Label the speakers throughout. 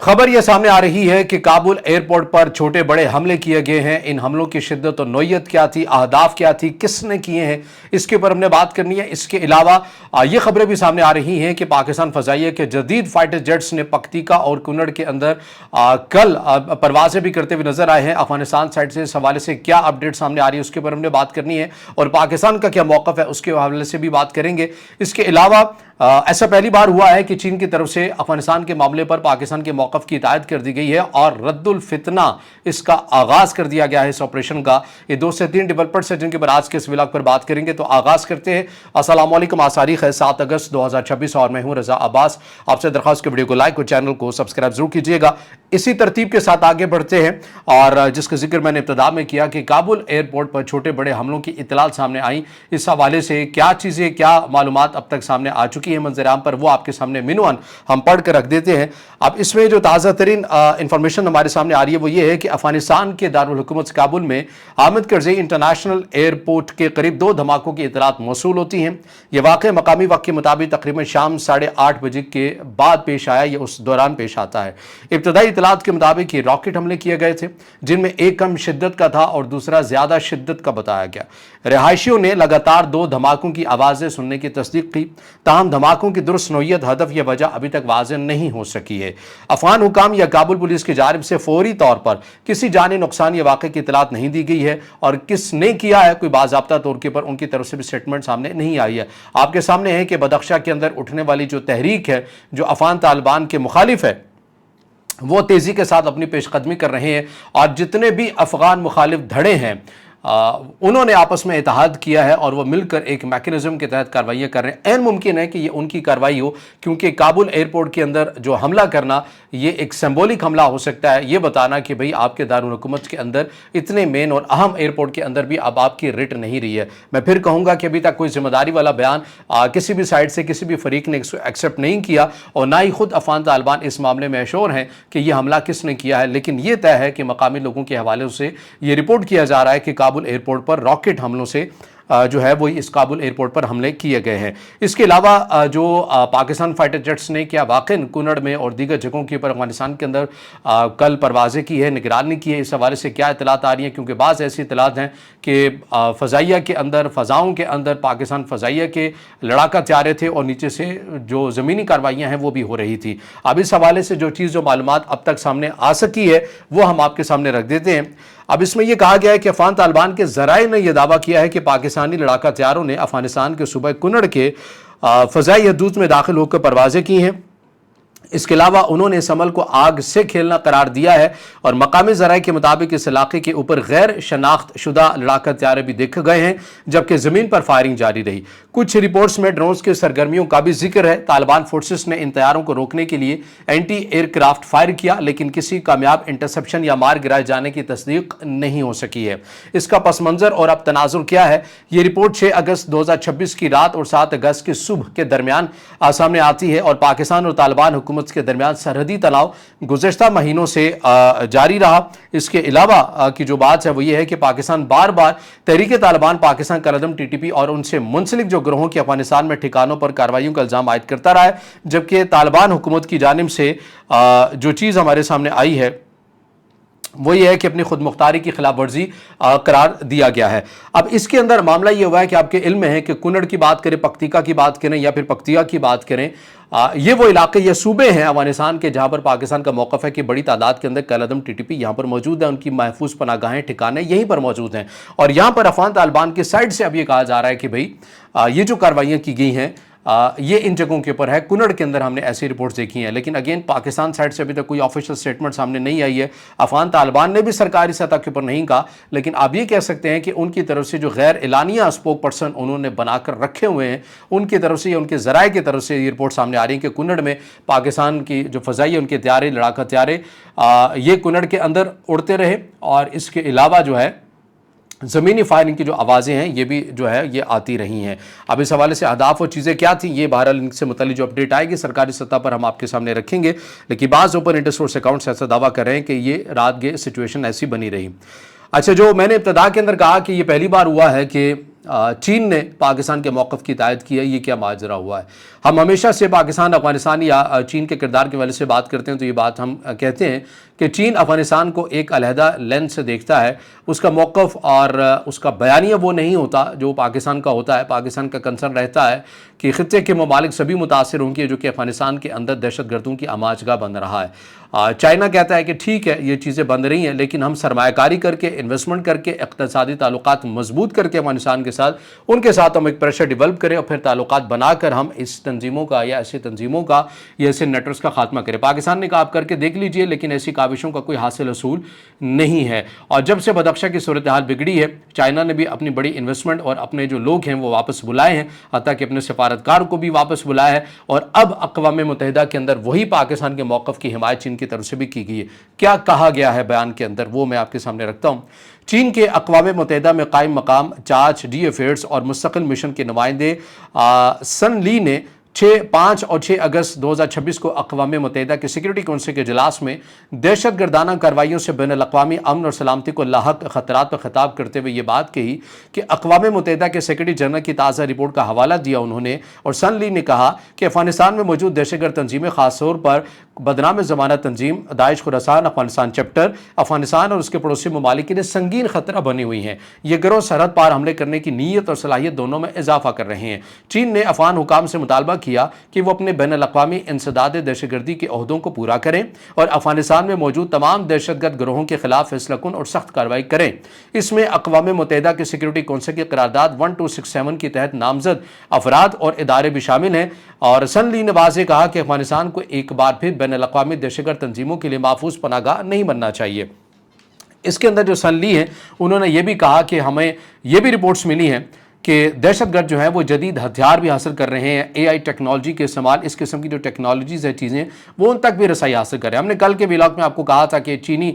Speaker 1: खबर यह सामने आ रही है कि काबुल एयरपोर्ट पर छोटे बड़े हमले किए गए हैं। इन हमलों की शिद्दत और नौयत क्या थी, अहदाफ क्या थी, किसने किए हैं, इसके ऊपर हमने बात करनी है। इसके अलावा ये खबरें भी सामने आ रही हैं कि पाकिस्तान फजाइया के जदीद फाइटर जेट्स ने पख्तीका और कुनड़ के अंदर कल परवाजें भी करते हुए नजर आए हैं अफगानिस्तान साइड से। इस हवाले से क्या अपडेट सामने आ रही है उसके ऊपर हमने बात करनी है, और पाकिस्तान का क्या मौक़िफ़ है उसके हवाले से भी बात करेंगे। इसके अलावा ऐसा पहली बार हुआ है कि चीन की तरफ से अफगानिस्तान के मामले पर पाकिस्तान के मौक़िफ़ की हिदायत कर दी गई है और रद्दुल फितना इसका आगाज़ कर दिया गया है इस ऑपरेशन का। ये 2 से 3 डेवलपर्स हैं जिनके पर आज के इस व्लॉग पर बात करेंगे, तो आगाज़ करते हैं। अस्सलाम वालेकुम। आज तारीख है 7 अगस्त 2026 और मैं हूं रज़ा अब्बास। आपसे दरख्वास्त के वीडियो को लाइक और चैनल को सब्सक्राइब जरूर कीजिएगा। इसी तरतीब के साथ आगे बढ़ते हैं, और जिसका जिक्र मैंने इब्तिदा में किया कि काबुल एयरपोर्ट पर छोटे बड़े हमलों की इत्तलात सामने आई। इस हवाले से क्या चीज़ें, क्या मालूमात अब तक सामने आ चुकी है मंजराम पर, वो आपके सामने मिनवन हम पढ़ कर रख देते हैं। अब इसमें जो ताज़ा तरीन इंफॉर्मेशन हमारे सामने आ रही है वो ये है कि अफगानिस्तान के दारुल हुकूमत काबुल में हामिद करज़ई इंटरनेशनल एयरपोर्ट के करीब 2 धमाकों की इत्तलात मौसूल होती हैं। यह वाक़या मकामी वक्त के मुताबिक तकरीबन शाम 8:30 बजे के बाद पेश आया, यह उस दौरान पेश आता है। इब्तदाई इत्तलात के मुताबिक ये रॉकेट हमले किए गए थे, जिनमें एक कम शिद्दत का था और दूसरा ज़्यादा शिद्दत का बताया गया। रिहायशियों ने लगातार 2 धमाकों की आवाज़ें सुनने की तस्दीक की, ताहम धमाकों की दुरुस्त नौयत, हदफ या वजह अभी तक वाज़ेह नहीं हो सकी है। अफगान हुकाम या काबुल पुलिस की जानिब से फौरी तौर पर किसी जानी नुकसान या वाक़े की इत्तलात नहीं दी गई है, और किसने किया है कोई बाज़ाब्ता तौर के पर उनकी तरफ से भी स्टेटमेंट सामने नहीं आई है। आपके सामने है कि बदख्शा के अंदर उठने वाली जो तहरीक है, जो अफगान तालिबान के मुखालिफ है, वो तेज़ी के साथ अपनी पेशकदमी कर रहे हैं, और जितने भी अफगान मुखालिफ धड़े हैं उन्होंने आपस में इत्तेहाद किया है और वो मिलकर एक मैकेनिज्म के तहत कार्रवाइयाँ कर रहे हैं। ऐन मुमकिन है कि ये उनकी कार्रवाई हो, क्योंकि काबुल एयरपोर्ट के अंदर जो हमला करना ये एक सिंबॉलिक हमला हो सकता है। ये बताना कि भाई आपके दारुल हुकूमत के अंदर इतने मेन और अहम एयरपोर्ट के अंदर भी अब आपकी रिट नहीं रही है। मैं फिर कहूँगा कि अभी तक कोई जिम्मेदारी वाला बयान किसी भी साइड से किसी भी फरीक ने एक्सेप्ट नहीं किया, और ना ही खुद अफगान तालिबान इस मामले में एश्योर हैं कि यह हमला किसने किया है। लेकिन ये तय है कि मकामी लोगों के हवाले से ये रिपोर्ट किया जा रहा है कि काबुल एयरपोर्ट पर रॉकेट हमलों से जो है वो इस काबुल एयरपोर्ट पर हमले किए गए हैं। इसके अलावा जो पाकिस्तान फाइटर जेट्स ने क्या वाक़ई कुनड़ में और दीगर जगहों के ऊपर अफगानिस्तान के अंदर कल परवाज़ें की है, निगरानी की है, इस हवाले से क्या इत्तलात आ रही हैं, क्योंकि बाज़ ऐसी इत्तलात हैं कि फ़ज़ाइया के अंदर, फ़ज़ाओं के अंदर पाकिस्तान फ़ज़ाइया के लड़ाका तैयारे थे और नीचे से जो ज़मीनी कार्रवाइयाँ हैं वो भी हो रही थी। अब इस हवाले से जो चीज़, जो मालूमात अब तक सामने आ सकी है वो हम आपके सामने रख देते हैं। अब इसमें यह कहा गया है कि अफगान तालिबान के ज़राए ने यह दावा किया है कि पाकिस्तानी लड़ाका तैयारों ने अफगानिस्तान के सूबे कुनड़ के फ़ज़ाई हदूद में दाखिल होकर परवाज़ें की हैं। इसके अलावा उन्होंने इस अमल को आग से खेलना करार दिया है, और मकामी ज़राए के मुताबिक इस इलाके के ऊपर गैर शनाख्त शुदा लड़ाका तैयारे भी देखे गए हैं, जबकि ज़मीन पर फायरिंग जारी रही। कुछ रिपोर्ट्स में ड्रोन्स के सरगर्मियों का भी जिक्र है। तालिबान फोर्सेस ने इन तैयारों को रोकने के लिए एंटी एयरक्राफ्ट फायर किया, लेकिन किसी कामयाब इंटरसेप्शन या मार गिराए जाने की तस्दीक नहीं हो सकी है। इसका पस मंज़र और अब तनाजुर क्या है, ये रिपोर्ट 6 अगस्त 2026 की रात और 7 अगस्त की सुबह के दरमियान सामने आती है, और पाकिस्तान और तालिबान हुकूमत के दरमियान सरहदी तनाव गुज़श्ता महीनों से जारी रहा। इसके अलावा की जो बात है वो ये है कि पाकिस्तान बार बार तहरीक तालिबान, पाकिस्तान कलअदम TTP और उनसे मुंसलिक जो ग्रोहों की अफगानिस्तान में ठिकानों पर कार्रवाइयों का इल्ज़ाम आयद करता रहा है, जबकि तालिबान हुकूमत की जानिब से जो चीज़ हमारे सामने आई है वो ये है कि अपनी खुद मुख्तारी की खिलाफ वर्जी करार दिया गया है। अब इसके अंदर मामला ये हुआ है कि आपके इल्म में है कि कुनड़ की बात करें, पख्तीका की बात करें या फिर पख्तिया की बात करें, ये वो इलाके, ये सूबे हैं अफगानिस्तान के जहाँ पर पाकिस्तान का मौक़िफ़ है कि बड़ी तादाद के अंदर कलअदम TTP यहाँ पर मौजूद है, उनकी महफूज पनागाहें, ठिकाने यहीं पर मौजूद हैं। और यहाँ पर अफगान तालिबान की साइड से अब ये कहा जा रहा है कि भाई ये जो कार्रवाइयाँ की गई हैं ये इन जगहों के ऊपर है। कुनड़ के अंदर हमने ऐसी रिपोर्ट्स देखी हैं, लेकिन अगेन पाकिस्तान साइड से अभी तक कोई ऑफिशियल स्टेटमेंट सामने नहीं आई है। अफगान तालिबान ने भी सरकारी सतह के ऊपर नहीं कहा, लेकिन आप ये कह सकते हैं कि उनकी तरफ से जो गैर एलानिया स्पोक पर्सन उन्होंने बनाकर रखे हुए हैं, उनकी तरफ से या उनके ज़राए की तरफ से ये रिपोर्ट सामने आ रही है कि कुनड़ में पाकिस्तान की जो फ़ज़ाई है, उनके तैयारे, लड़ाका तैयारे ये कुनड़ के अंदर उड़ते रहे, और इसके अलावा जो है ज़मीनी फायरिंग की जो आवाज़ें हैं ये भी जो है ये आती रही हैं। अब इस हवाले से अहदाफ और चीज़ें क्या थी, ये बहरहाल इनसे मुतल्लिक़ जो अपडेट आएगी सरकारी सतह पर हम आपके सामने रखेंगे, लेकिन बाज़ ओपन इंटर सोर्स अकाउंट्स ऐसा दावा कर रहे हैं कि ये रात गे सिचुएशन ऐसी बनी रही। अच्छा, जो मैंने इब्तिदा के अंदर कहा कि ये पहली बार हुआ है कि چین نے پاکستان کے موقف کی تائید کی ہے، یہ کیا ماجرا ہوا ہے؟ ہم ہمیشہ سے پاکستان افغانستان یا چین کے کردار کے والے سے بات کرتے ہیں تو یہ بات ہم کہتے ہیں کہ چین افغانستان کو ایک علیحدہ لینس سے دیکھتا ہے، اس کا موقف اور اس کا بیانیہ وہ نہیں ہوتا جو پاکستان کا ہوتا ہے۔ پاکستان کا کنسرن رہتا ہے کہ خطے کے ممالک سبھی متاثر ہوں گے جو کہ افغانستان کے اندر دہشت گردوں کی آماج گاہ بن رہا ہے۔ چائنا کہتا ہے کہ ٹھیک ہے یہ چیزیں بند رہی ہیں لیکن ہم سرمایہ کاری کر کے، انویسٹمنٹ کر کے، اقتصادی تعلقات مضبوط کر کے افغانستان کے ساتھ ان کے ساتھ ہم ایک پریشر ڈیولپ کریں اور پھر تعلقات بنا کر ہم اس تنظیموں کا یا ایسے تنظیموں کا یا ایسے نیٹورکس کا خاتمہ کریں۔ پاکستان نے کہا آپ کر کے دیکھ لیجئے لیکن ایسی کاوشوں کا کوئی حاصل حصول نہیں ہے، اور جب سے بدخشاں کی صورتحال بگڑی ہے چائنا نے بھی اپنی بڑی انویسٹمنٹ اور اپنے جو لوگ ہیں وہ واپس بلائے ہیں، حتیٰ کہ اپنے سفارتکار کو بھی واپس بلایا ہے، اور اب اقوام متحدہ کے اندر وہی پاکستان کے موقف کی حمایت چین کی طرف سے بھی کی گئی ہے۔ کیا کہا گیا ہے بیان کے اندر وہ میں آپ کے سامنے رکھتا ہوں۔ چین کے اقوام متحدہ میں قائم مقام چارج ڈی افیئرز اور مستقل مشن کے نمائندے سن لی نے 5 اور 6 اگست 2026 کو اقوام متحدہ کے سیکیورٹی کونسل کے اجلاس میں دہشت گردانہ کارروائیوں سے بین الاقوامی امن اور سلامتی کو لاحق خطرات پر خطاب کرتے ہوئے یہ بات کہی کہ اقوام متحدہ کے سیکریٹری جنرل کی تازہ رپورٹ کا حوالہ دیا انہوں نے، اور سن لی نے کہا کہ افغانستان میں موجود دہشت گرد تنظیمیں خاص طور پر بدنام زمانہ تنظیم داعش خراسان افغانستان چیپٹر افغانستان اور اس کے پڑوسی ممالک کے لیے سنگین خطرہ بنی ہوئی ہیں۔ یہ گروہ سرحد پار حملے کرنے کی نیت اور صلاحیت دونوں میں اضافہ کر رہے ہیں۔ چین نے افغان حکام سے مطالبہ کیا کہ وہ اپنے بین الاقوامی انسداد دہشت گردی کے عہدوں کو پورا کریں اور افغانستان میں موجود تمام دہشت گرد گروہوں کے خلاف فیصلہ کن اور سخت کارروائی کریں۔ اس میں اقوام متحدہ کے سیکورٹی کونسل کی قرارداد 1267 کے تحت نامزد افراد اور ادارے بھی شامل ہیں، اور سن لی نے واضح کہا کہ افغانستان کو ایک بار پھر بین الاقوامی دہشت گرد تنظیموں کے لیے محفوظ پناہ گاہ نہیں بننا چاہیے۔ اس کے اندر جو سن لی ہیں انہوں نے یہ بھی کہا کہ ہمیں یہ بھی رپورٹس ملی ہیں کہ دہشت گرد جو ہیں وہ جدید ہتھیار بھی حاصل کر رہے ہیں، اے آئی ٹیکنالوجی کے استعمال، اس قسم کی جو ٹیکنالوجیز ہے چیزیں وہ ان تک بھی رسائی حاصل کر رہے ہیں۔ ہم نے کل کے ویلاگ میں آپ کو کہا تھا کہ چینی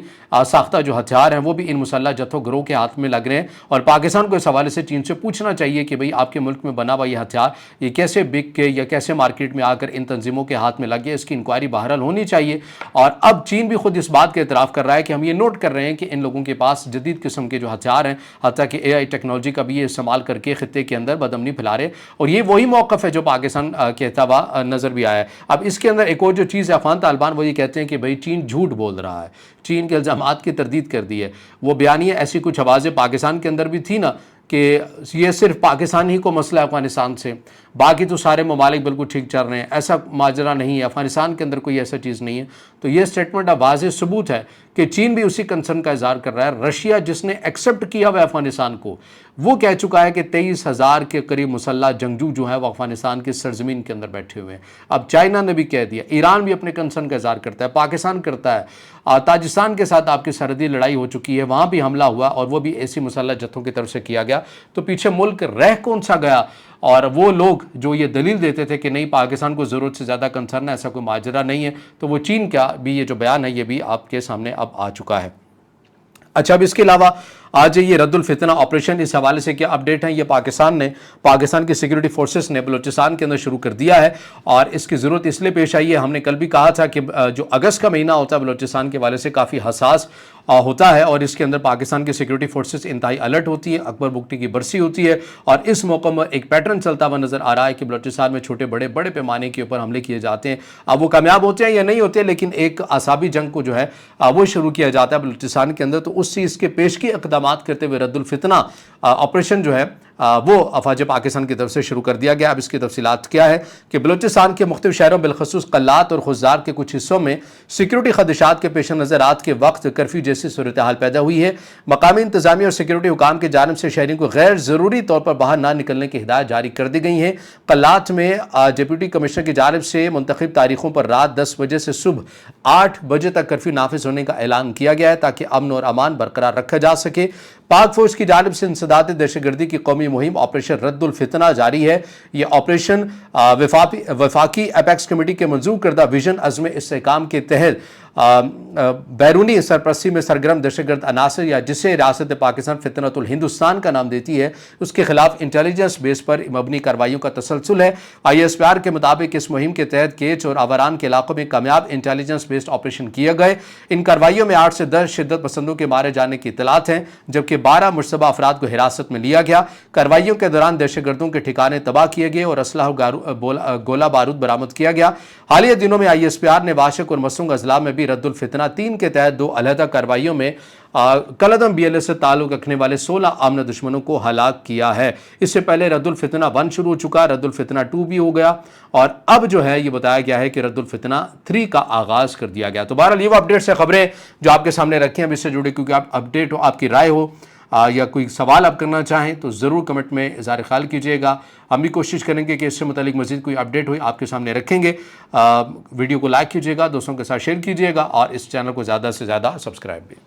Speaker 1: ساختہ جو ہتھیار ہیں وہ بھی ان مسلح جتھوں گروہ کے ہاتھ میں لگ رہے ہیں، اور پاکستان کو اس حوالے سے چین سے پوچھنا چاہیے کہ بھئی آپ کے ملک میں بنا ہوا یہ ہتھیار یہ کیسے بک کے یا کیسے مارکیٹ میں آ کر ان تنظیموں کے ہاتھ میں لگ گیا، اس کی انکوائری بہرحال ہونی چاہیے۔ اور اب چین بھی خود اس بات کا اعتراف کر رہا ہے کہ ہم یہ نوٹ کر رہے ہیں کہ ان لوگوں کے پاس جدید قسم کے جو ہتھیار ہیں، حتیٰ کہ اے آئی ٹیکنالوجی کا بھی یہ استعمال کر کے خطے کے اندر بدامنی پھیلا رہے، اور یہ وہی موقف ہے جو پاکستان کہتا ہوا نظر بھی آیا ہے۔ اب اس کے اندر ایک اور جو چیز ہے، افغان طالبان وہ یہ کہتے ہیں کہ بھئی چین جھوٹ بول رہا ہے، چین کے الزامات کی تردید کر دی ہے۔ وہ بیانیہ ایسی کچھ آوازیں پاکستان کے اندر بھی تھی نا کہ یہ صرف پاکستان ہی کو مسئلہ ہے افغانستان سے، باقی تو سارے ممالک بالکل ٹھیک چل رہے ہیں، ایسا ماجرا نہیں ہے، افغانستان کے اندر کوئی ایسا چیز نہیں ہے۔ تو یہ سٹیٹمنٹ اب واضح ثبوت ہے کہ چین بھی اسی کنسرن کا اظہار کر رہا ہے۔ رشیا جس نے ایکسیپٹ کیا ہوا ہے افغانستان کو، وہ کہہ چکا ہے کہ 23,000 کے قریب مسلح جنگجو جو ہیں وہ افغانستان کی سرزمین کے اندر بیٹھے ہوئے ہیں۔ اب چائنا نے بھی کہہ دیا، ایران بھی اپنے کنسرن کا اظہار کرتا ہے، پاکستان کرتا ہے، تاجکستان کے ساتھ آپ کی سرحدی لڑائی ہو چکی ہے، وہاں بھی حملہ ہوا اور وہ بھی ایسی مسلح جتھوں کی طرف سے کیا گیا۔ تو پیچھے ملک رہ کون سا گیا؟ اور وہ لوگ جو یہ دلیل دیتے تھے کہ نہیں پاکستان کو ضرورت سے زیادہ کنسرن ہے، ایسا کوئی ماجرا نہیں ہے، تو وہ چین کا بھی یہ جو بیان ہے یہ بھی آپ کے سامنے اب آ چکا ہے۔ اچھا، اب اس کے علاوہ آج یہ رد الفتنہ آپریشن، اس حوالے سے کیا اپڈیٹ ہیں؟ یہ پاکستان کی سیکیورٹی فورسز نے بلوچستان کے اندر شروع کر دیا ہے، اور اس کی ضرورت اس لیے پیش آئی ہے، ہم نے کل بھی کہا تھا کہ جو اگست کا مہینہ ہوتا ہے بلوچستان کے حوالے سے کافی حساس ہوتا ہے، اور اس کے اندر پاکستان کی سیکیورٹی فورسز انتہائی الرٹ ہوتی ہے، اکبر بگٹی کی برسی ہوتی ہے، اور اس موقع میں ایک پیٹرن چلتا ہوا نظر آ رہا ہے کہ بلوچستان میں چھوٹے بڑے پیمانے کے اوپر حملے کیے جاتے ہیں۔ اب وہ کامیاب ہوتے ہیں یا نہیں ہوتے، لیکن ایک اعصابی جنگ کو جو ہے وہ شروع کیا جاتا ہے بلوچستان کے اندر، تو اس چیز کے پیشگی اقدامات کرتے ہوئے رد الفتنہ آپریشن جو ہے وہ افواج پاکستان کی طرف سے شروع کر دیا گیا۔ اب اس کی تفصیلات کیا ہے کہ بلوچستان کے مختلف شہروں بالخصوص قلات اور خزار کے کچھ حصوں میں سیکیورٹی خدشات کے پیش نظر رات کے وقت کرفیو جیسی صورتحال پیدا ہوئی ہے۔ مقامی انتظامیہ اور سیکیورٹی حکام کی جانب سے شہریوں کو غیر ضروری طور پر باہر نہ نکلنے کی ہدایت جاری کر دی گئی ہیں۔ قلات میں ڈپٹی کمشنر کی جانب سے منتخب تاریخوں پر رات 10 بجے سے صبح 8 بجے تک کرفیو نافذ ہونے کا اعلان کیا گیا ہے تاکہ امن اور امان برقرار رکھا جا سکے۔ پاک فوج کی جانب سے انسداد دہشت گردی کی قومی مہم آپریشن رد الفتنہ جاری ہے۔ یہ آپریشن وفاقی اپیکس کمیٹی کے منظور کردہ ویژن عزم استحکام کے تحت बैरूनी सरपरस्ती में सरगर्म दहशतगर्द अनासर या जिसे रियासत पाकिस्तान फितनतुल हिंदुस्तान का नाम देती है, उसके खिलाफ इंटेलिजेंस बेस पर मबनी कार्रवाइयों का तसलसल है। ISPR के मुताबिक इस मुहिम के तहत केच और आवारान के इलाकों में कामयाब इंटेलिजेंस बेस्ड ऑपरेशन किए गए। इन कार्रवाइयों में 8 से 10 शिद्दत पसंदों के मारे जाने की इतलात हैं, जबकि 12 मुश्तबा अफराद को हिरासत में लिया गया। कार्रवाइयों के दौरान दहशतगर्दों के ठिकाने तबाह किए गए और असलहा गोला बारूद बरामद किया गया। हालिया दिनों में ISPR ने वाशिक और मसूंग अजला में भी रद्दुल फितना 3 के तहत 2 अलहदा कार्रवाइयों में कलदम BLA से ताल्लुक रखने वाले 16 आमना दुश्मनों को हलाक किया है। इससे पहले रद्दुल फितना 1 शुरू हो चुका, रद्दुल फितना 2 भी हो गया और अब जो है ये बताया गया है कि रद्दुल फितना 3 का आगाज कर दिया गया। तो बहरहाल ये वो अपडेट से खबरें जो आपके सामने रखी हैं अब इससे जुड़े, क्योंकि आप अपडेट हो, आपकी राय हो या कोई सवाल आप करना चाहें तो ज़रूर कमेंट में इज़हार ख्याल कीजिएगा। हम भी कोशिश करेंगे कि इससे मुतालिक मज़ीद कोई अपडेट हुई आपके सामने रखेंगे। वीडियो को लाइक कीजिएगा, दोस्तों के साथ शेयर कीजिएगा और इस चैनल को ज़्यादा से ज़्यादा सब्सक्राइब भी।